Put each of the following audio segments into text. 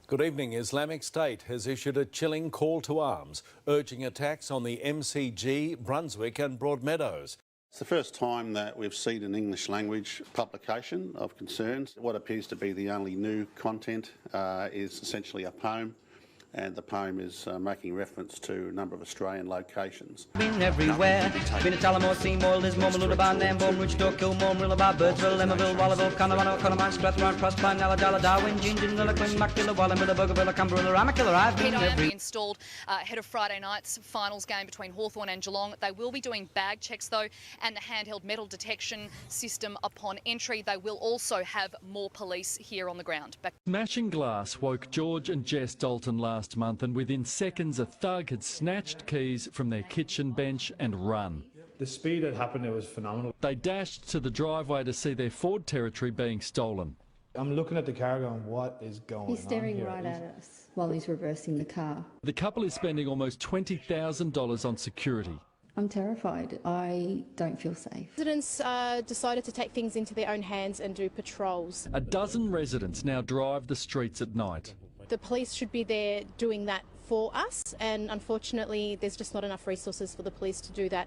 Good evening. Islamic State has issued a chilling call to arms, urging attacks on the MCG, Brunswick and Broadmeadows. It's the first time that we've seen an English language publication of concerns. What appears to be the only new content is essentially a poem, and the poem is making reference to a number of Australian locations. Been everywhere, been at Alamo, Seymour, Lismore, Maludaban, Nambourne, Wichita, Kilmore, Rillabar, Birdsville, Emmaville, Wallabill, Connemara, Connemara, Strathmore, Proserpine, Alladala, Darwin, Gingin, Lilliquin, Macmillan, Wallamilla, Bugabilla, Cumberland, Ramakilla. I've been everywhere. Installed ahead of Friday night's finals game between Hawthorn and Geelong. They will be doing bag checks though, and the handheld metal detection system upon entry. They will also have more police here on the ground. Smashing glass woke George and Jess Dalton last month, and within seconds a thug had snatched keys from their kitchen bench and run. The speed it happened, it was phenomenal. They dashed to the driveway to see their Ford Territory being stolen. I'm looking at the car going, what is going on? He's staring right at us while he's reversing the car. The couple is spending almost $20,000 on security. I'm terrified. I don't feel safe. Residents decided to take things into their own hands and do patrols. A dozen residents now drive the streets at night. The police should be there doing that for us, and unfortunately there's just not enough resources for the police to do that.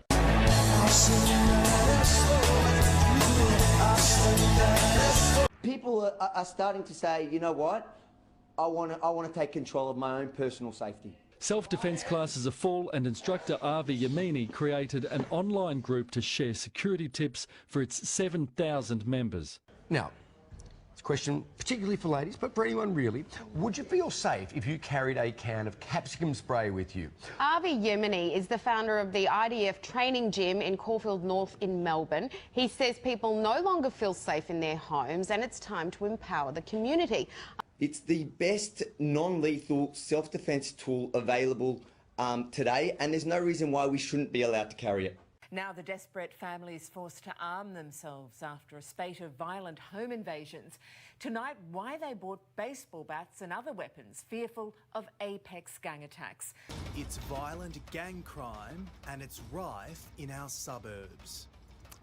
People are starting to say, you know what, I want to take control of my own personal safety. Self-defence classes are full, and instructor Avi Yamini created an online group to share security tips for its 7,000 members. Now, it's a question particularly for ladies, but for anyone really. Would you feel safe if you carried a can of capsicum spray with you? Avi Yemeni is the founder of the IDF training gym in Caulfield North in Melbourne. He says people no longer feel safe in their homes, and it's time to empower the community. It's the best non-lethal self-defence tool available today, and there's no reason why we shouldn't be allowed to carry it. Now the desperate family is forced to arm themselves after a spate of violent home invasions. Tonight, why they bought baseball bats and other weapons, fearful of apex gang attacks. It's violent gang crime and it's rife in our suburbs.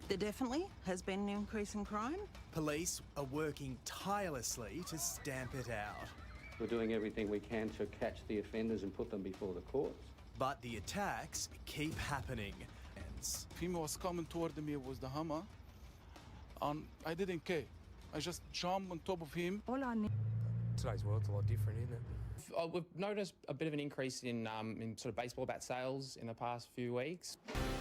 There definitely has been an increase in crime. Police are working tirelessly to stamp it out. We're doing everything we can to catch the offenders and put them before the courts. But the attacks keep happening. Female was coming toward me with the hammer, and I didn't care. I just jumped on top of him. Today's world's a lot different, isn't it? We've noticed a bit of an increase in sort of baseball bat sales in the past few weeks.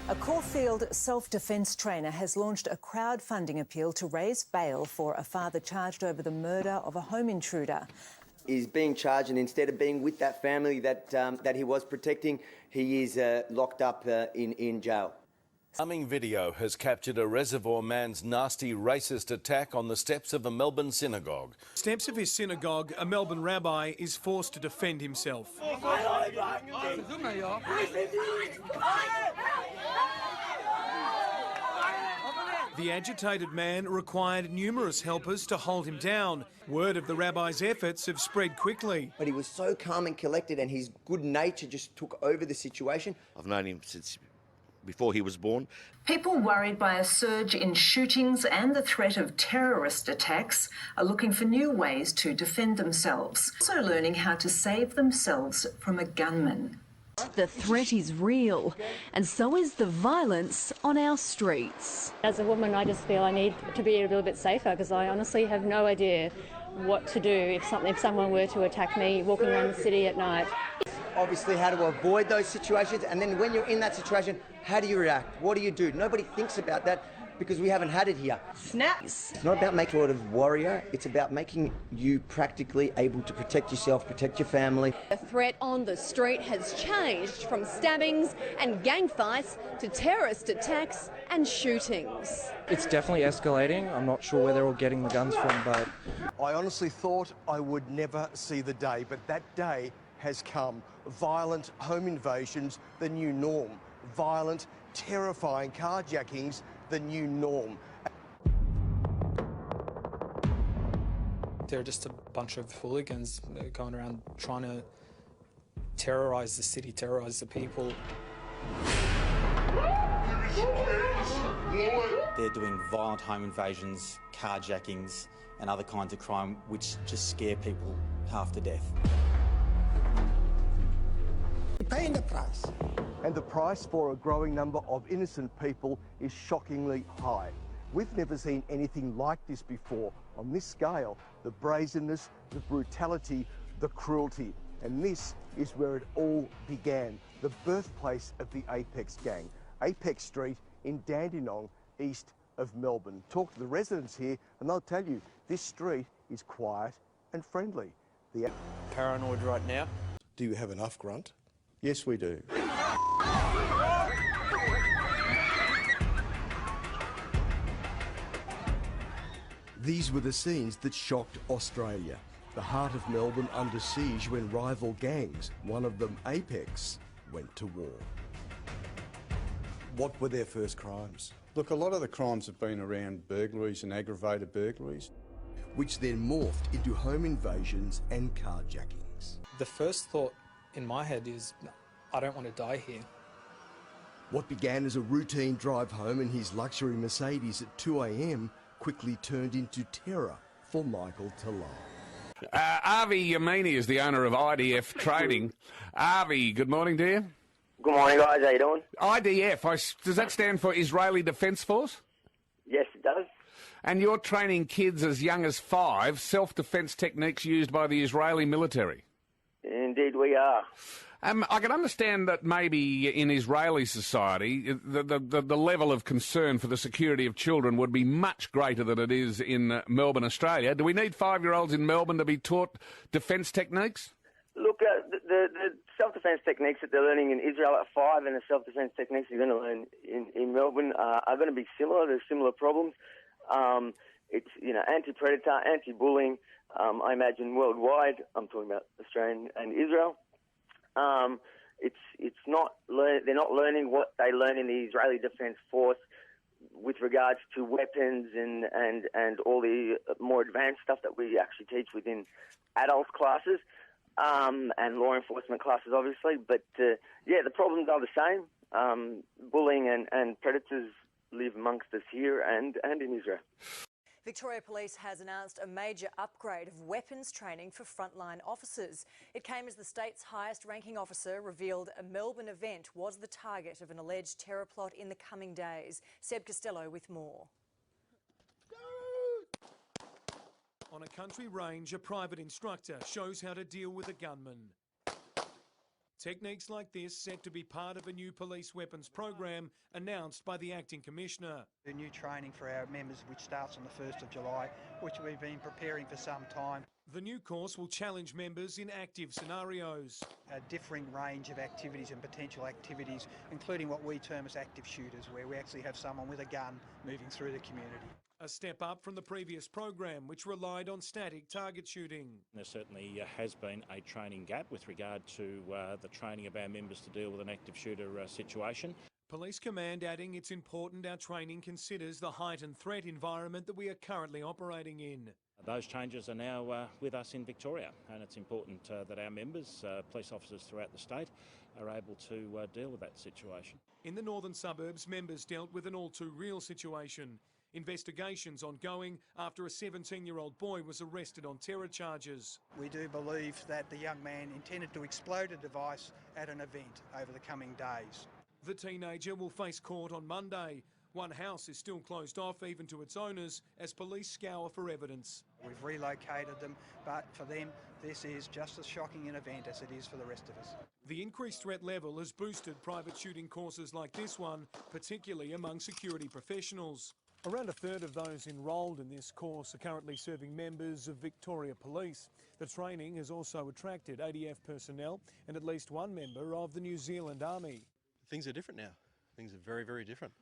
A Caulfield self-defence trainer has launched a crowdfunding appeal to raise bail for a father charged over the murder of a home intruder. He's being charged, and instead of being with that family that he was protecting, he is locked up in jail. Alarming video has captured a Reservoir man's nasty racist attack on the steps of a Melbourne synagogue. Steps of his synagogue, a Melbourne rabbi is forced to defend himself. The agitated man required numerous helpers to hold him down. Word of the rabbi's efforts have spread quickly. But he was so calm and collected, and his good nature just took over the situation. I've known him since before he was born. People worried by a surge in shootings and the threat of terrorist attacks are looking for new ways to defend themselves, also learning how to save themselves from a gunman. The threat is real, and so is the violence on our streets. As a woman, I just feel I need to be a little bit safer, because I honestly have no idea what to do if someone were to attack me walking around the city at night. Obviously, how to avoid those situations, and then when you're in that situation, how do you react? What do you do? Nobody thinks about that because we haven't had it here. Snaps! It's not about making you a sort of warrior, it's about making you practically able to protect yourself, protect your family. The threat on the street has changed from stabbings and gang fights to terrorist attacks and shootings. It's definitely escalating. I'm not sure where they're all getting the guns from, but I honestly thought I would never see the day, but that day has come. Violent home invasions, the new norm. Violent, terrifying carjackings, the new norm. they're just a bunch of hooligans going around trying to terrorise the city, terrorise the people. They're doing violent home invasions, carjackings and other kinds of crime which just scare people half to death. You're paying the price. And the price for a growing number of innocent people is shockingly high. We've never seen anything like this before on this scale. The brazenness, the brutality, the cruelty. And this is where it all began, the birthplace of the Apex gang, Apex Street in Dandenong, east of Melbourne. Talk to the residents here and they'll tell you this street is quiet and friendly. Paranoid right now. Do you have enough grunt? Yes, we do. These were the scenes that shocked Australia. The heart of Melbourne under siege when rival gangs, one of them Apex, went to war. What were their first crimes? Look, a lot of the crimes have been around burglaries and aggravated burglaries. Which then morphed into home invasions and carjackings. The first thought in my head is, I don't want to die here. What began as a routine drive home in his luxury Mercedes at 2 a.m. quickly turned into terror for Michael Talal. Avi Yamini is the owner of IDF Trading. Avi, good morning, dear. Good morning, guys. How you doing? IDF, does that stand for Israeli Defence Force? Yes, it does. And you're training kids as young as 5, self-defence techniques used by the Israeli military? Indeed we are. I can understand that maybe in Israeli society, the level of concern for the security of children would be much greater than it is in Melbourne, Australia. Do we need 5-year-olds in Melbourne to be taught defence techniques? Look, the self-defence techniques that they're learning in Israel at 5 and the self-defence techniques you're going to learn in Melbourne are going to be similar. There's similar problems. It's, anti-predator, anti-bullying, I imagine worldwide. I'm talking about Australia and Israel. It's not they're not learning what they learn in the Israeli Defence Force with regards to weapons and all the more advanced stuff that we actually teach within adult classes and law enforcement classes, obviously. But the problems are the same. Bullying and predators live amongst us here and in Israel. Victoria Police has announced a major upgrade of weapons training for frontline officers. It came as the state's highest-ranking officer revealed a Melbourne event was the target of an alleged terror plot in the coming days. Seb Costello with more. On a country range, a private instructor shows how to deal with a gunman. Techniques like this set to be part of a new police weapons program announced by the Acting Commissioner. A new training for our members which starts on the 1st of July, which we've been preparing for some time. The new course will challenge members in active scenarios. A differing range of activities and potential activities, including what we term as active shooters, where we actually have someone with a gun moving through the community. A step up from the previous program, which relied on static target shooting. There certainly has been a training gap with regard to the training of our members to deal with an active shooter situation. Police Command adding it's important our training considers the heightened threat environment that we are currently operating in. Those changes are now with us in Victoria, and it's important that our members, police officers throughout the state, are able to deal with that situation. In the northern suburbs, members dealt with an all-too-real situation. Investigations ongoing after a 17-year-old boy was arrested on terror charges. We do believe that the young man intended to explode a device at an event over the coming days. The teenager will face court on Monday. One house is still closed off even to its owners as police scour for evidence. We've relocated them, but for them this is just as shocking an event as it is for the rest of us. The increased threat level has boosted private shooting courses like this one, particularly among security professionals. Around a third of those enrolled in this course are currently serving members of Victoria Police. The training has also attracted ADF personnel and at least one member of the New Zealand Army. Things are different now. Things are very, very different.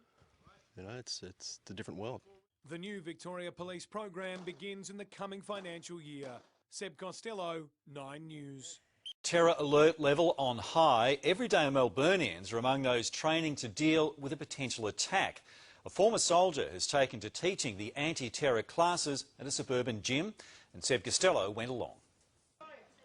It's a different world. The new Victoria Police program begins in the coming financial year. Seb Costello, 9 News. Terror alert level on high. Everyday Melburnians are among those training to deal with a potential attack. A former soldier has taken to teaching the anti-terror classes at a suburban gym, and Seb Costello went along.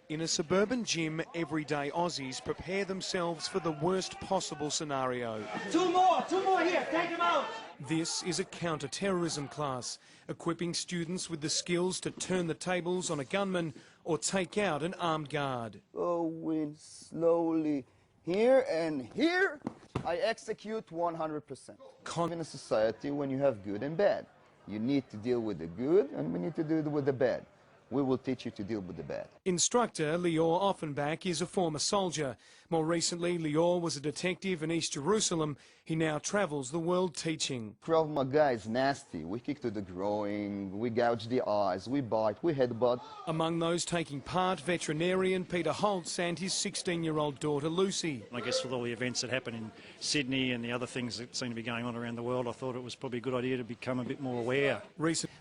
In a suburban gym, everyday Aussies prepare themselves for the worst possible scenario. Two more here, take them out. This is a counter-terrorism class, equipping students with the skills to turn the tables on a gunman or take out an armed guard. Going slowly here and here, I execute 100%. In a society when you have good and bad, you need to deal with the good and we need to deal with the bad. We will teach you to deal with the bad. Instructor Lior Offenbach is a former soldier. More recently, Lior was a detective in East Jerusalem. He now travels the world teaching. Krav Maga is nasty. We kick to the groin, we gouge the eyes, we bite, we headbutt. Among those taking part, veterinarian Peter Holtz and his 16-year-old daughter Lucy. I guess with all the events that happen in Sydney and the other things that seem to be going on around the world, I thought it was probably a good idea to become a bit more aware.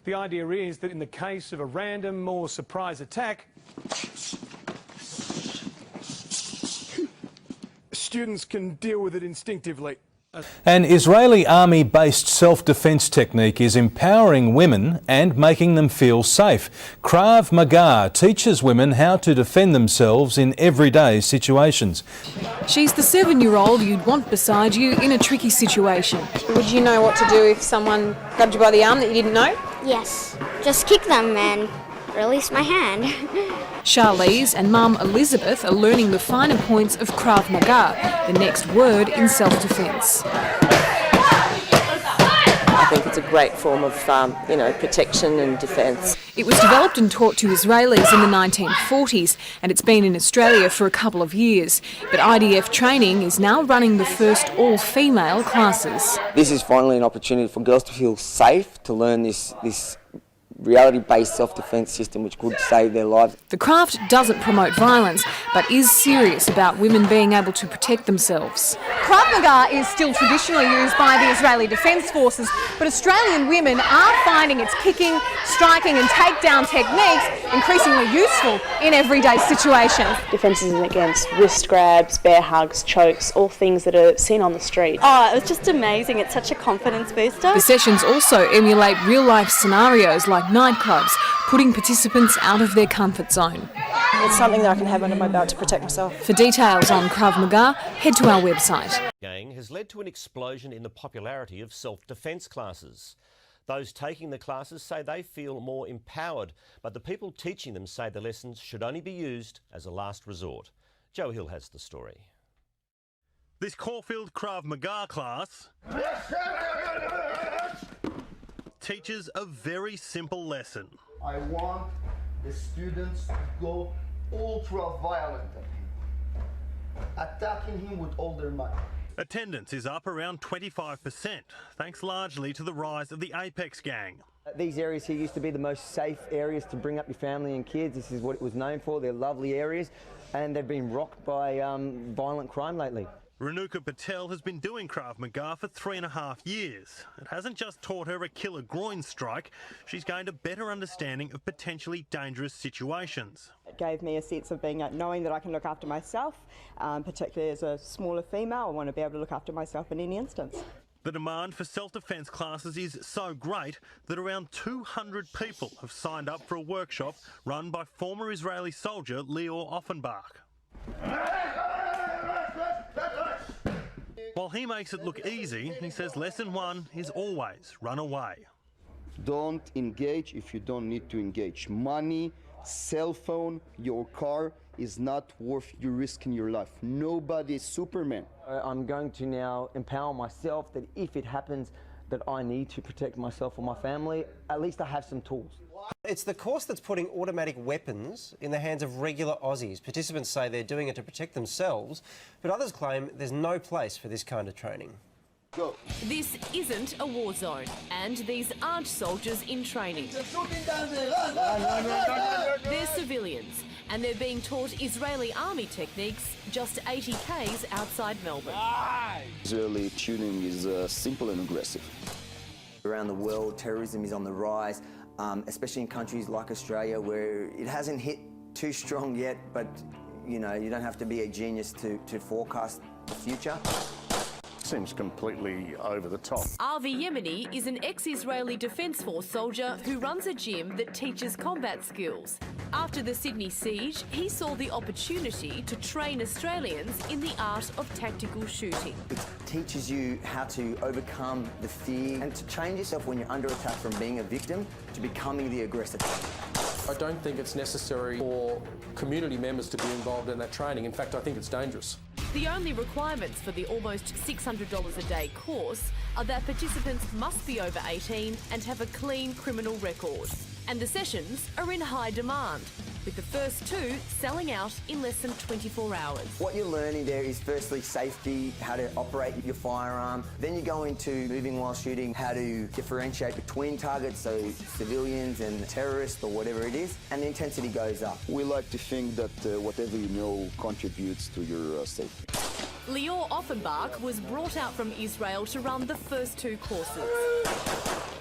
The idea is that in the case of a random or surprise attack, students can deal with it instinctively. An Israeli army-based self-defence technique is empowering women and making them feel safe. Krav Maga teaches women how to defend themselves in everyday situations. She's the 7-year-old you'd want beside you in a tricky situation. Would you know what to do if someone grabbed you by the arm that you didn't know? Yes, just kick them and release my hand. Charlize and mum Elizabeth are learning the finer points of Krav Maga, the next word in self-defence. I think it's a great form of, protection and defence. It was developed and taught to Israelis in the 1940s, and it's been in Australia for a couple of years. But IDF Training is now running the first all-female classes. This is finally an opportunity for girls to feel safe, to learn this reality-based self-defence system which could save their lives. The craft doesn't promote violence, but is serious about women being able to protect themselves. Krav Maga is still traditionally used by the Israeli Defence Forces, but Australian women are finding its kicking, striking and takedown techniques increasingly useful in everyday situations. Defences against wrist grabs, bear hugs, chokes, all things that are seen on the street. Oh, it was just amazing. It's such a confidence booster. The sessions also emulate real-life scenarios like nightclubs, putting participants out of their comfort zone. It's something that I can have under my belt to protect myself. For details on Krav Maga, head to our website. Gang has led to an explosion in the popularity of self-defence classes. Those taking the classes say they feel more empowered, but the people teaching them say the lessons should only be used as a last resort. Joe Hill has the story. This Caulfield Krav Maga class teaches a very simple lesson. I want the students to go ultra-violent at him, attacking him with all their might. Attendance is up around 25%, thanks largely to the rise of the Apex gang. These areas here used to be the most safe areas to bring up your family and kids. This is what it was known for. They're lovely areas, and they've been rocked by violent crime lately. Renuka Patel has been doing Krav Maga for 3.5 years. It hasn't just taught her a killer groin strike, she's gained a better understanding of potentially dangerous situations. It gave me a sense of knowing that I can look after myself, particularly as a smaller female. I want to be able to look after myself in any instance. The demand for self-defence classes is so great that around 200 people have signed up for a workshop run by former Israeli soldier Lior Offenbach. While he makes it look easy, he says lesson 1 is always run away. Don't engage if you don't need to engage. Money, cell phone, your car is not worth you risking your life. Nobody is Superman. I'm going to now empower myself that if it happens that I need to protect myself or my family, at least I have some tools. It's the course that's putting automatic weapons in the hands of regular Aussies. Participants say they're doing it to protect themselves, but others claim there's no place for this kind of training. Go. This isn't a war zone, and these aren't soldiers in training. They're civilians, and they're being taught Israeli army techniques just 80 k's outside Melbourne. Israeli tuning is simple and aggressive. Around the world, terrorism is on the rise, especially in countries like Australia where it hasn't hit too strong yet, but you don't have to be a genius to forecast the future. Seems completely over the top. Avi Yemeni is an ex-Israeli Defence Force soldier who runs a gym that teaches combat skills. After the Sydney siege, he saw the opportunity to train Australians in the art of tactical shooting. It teaches you how to overcome the fear and to change yourself when you're under attack from being a victim to becoming the aggressor. I don't think it's necessary for community members to be involved in that training. In fact, I think it's dangerous. The only requirements for the almost $600 a day course are that participants must be over 18 and have a clean criminal record. And the sessions are in high demand, with the first 2 selling out in less than 24 hours. What you're learning there is firstly safety, how to operate your firearm. Then you go into moving while shooting, how to differentiate between targets, so civilians and terrorists or whatever it is, and the intensity goes up. We like to think that whatever you know contributes to your safety. Lior Offenbach was brought out from Israel to run the first 2 courses.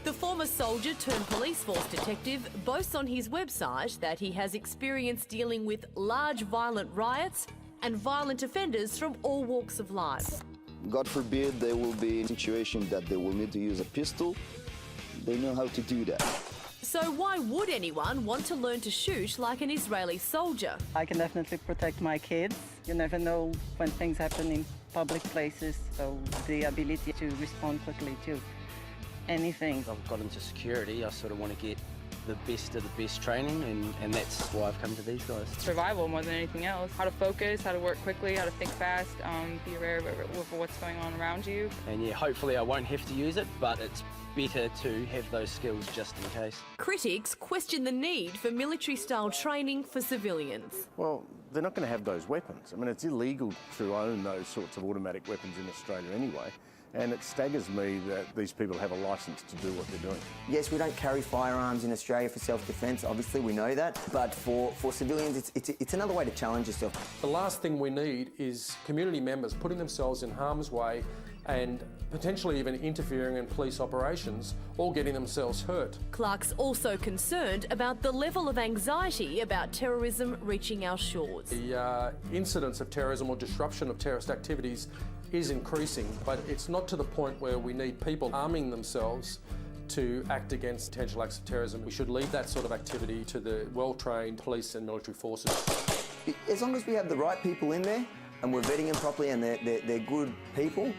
The former soldier turned police force detective boasts on his website that he has experience dealing with large violent riots and violent offenders from all walks of life. God forbid they will be in a situation that they will need to use a pistol. They know how to do that. So why would anyone want to learn to shoot like an Israeli soldier? I can definitely protect my kids. You never know when things happen in public places, so the ability to respond quickly to anything. I've got into security. I sort of want to get the best of the best training, and that's why I've come to these guys. Survival more than anything else. How to focus, how to work quickly, how to think fast, be aware of what's going on around you. And yeah, hopefully I won't have to use it, but it's better to have those skills just in case. Critics question the need for military-style training for civilians. Well, they're not going to have those weapons. I mean, it's illegal to own those sorts of automatic weapons in Australia anyway. And it staggers me that these people have a licence to do what they're doing. Yes, we don't carry firearms in Australia for self-defence, obviously we know that, but for civilians it's another way to challenge yourself. The last thing we need is community members putting themselves in harm's way and potentially even interfering in police operations or getting themselves hurt. Clark's also concerned about the level of anxiety about terrorism reaching our shores. The incidence of terrorism or disruption of terrorist activities is increasing, but it's not to the point where we need people arming themselves to act against potential acts of terrorism. We should leave that sort of activity to the well-trained police and military forces. As long as we have the right people in there and we're vetting them properly and they're good people,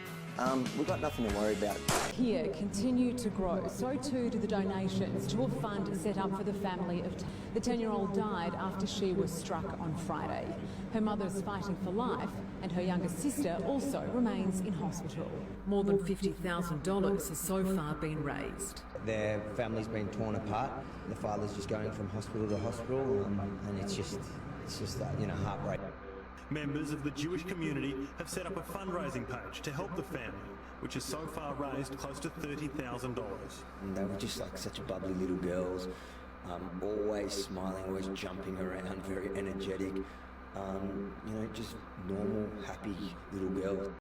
we've got nothing to worry about. Here continue to grow. So too do the donations to a fund set up for the family of the 10-year-old died after she was struck on Friday. Her mother's fighting for life and her younger sister also remains in hospital. More than $50,000 has so far been raised. Their family's been torn apart. The father's just going from hospital to hospital, and it's just heartbreaking. Members of the Jewish community have set up a fundraising page to help the family, which has so far raised close to $30,000. And they were just like such bubbly little girls, always smiling, always jumping around, very energetic, just normal, happy little girls.